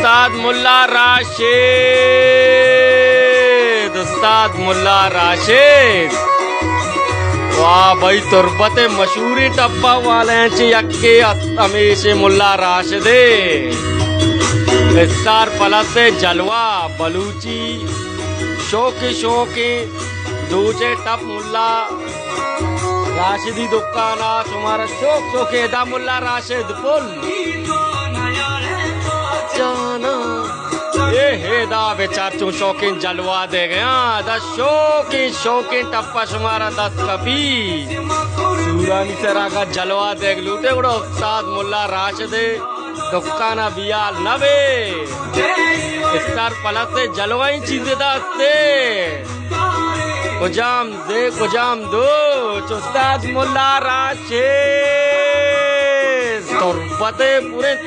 उस्ताद मुल्ला राशिद, उस्ताद मुल्ला राशिद। वाह भाई तुरबते मशहूरी टप्पा वाले यक्के हमेशे मुल्ला राशिदे स्टार प्लस से जलवा बलूची शौकी दूचे टप मुल्ला राशिदी दुकाना तुम्हारा शौके दा मुल्ला राशिद पुल जाना ये हेदा बेचार तू शौकीन जलवा दे गया दा शौकीन टप्पा तुम्हारा दस कपी सूरानी से रागा जलवा देख लूटे बड़ा उस्ताद मुल्ला राशिदे दुकाना बियाल नबे स्टार प्लस से जलवाई चीजें दस्ते कुजाम दो उस्ताद मुल्ला राशिद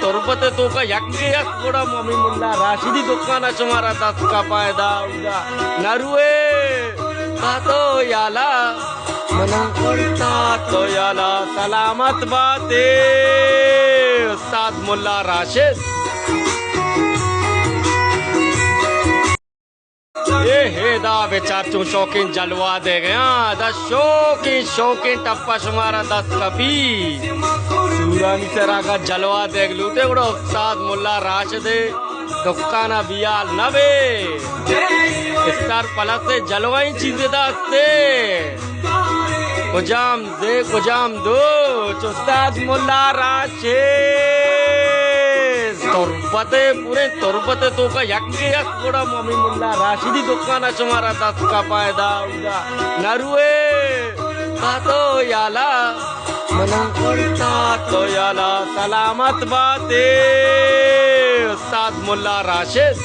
तुरबते तो का यक्के थोड़ा मम्मी मुल्ला राशिदी दुकाना तुम्हारा दस का पायदा उदा नरुए तो याला मना करता तो याला सलामत बाते उस्ताद मुल्ला राशिद। ये हेदा बेचार तू शौकीन जलवा दे गया दा शौकीन टप्पा तुम्हारा दस कपी सूरानी से रागा जलवा देख लूटे बड़ा उस्ताद मुल्ला राशिदे दुकाना बियाल नबे स्टार प्लस से जलवाई चीजें दस्ते कुजाम दो उस्ताद मुल्ला राशिद तुरबते तो का यक्के थोड़ा मम्मी मुल्ला राशिदी दुकाना तुम्हारा दस का पायदा उदा नरुए तो याला मना करता तो याला सलामत बाते उस्ताद मुल्ला राशिद।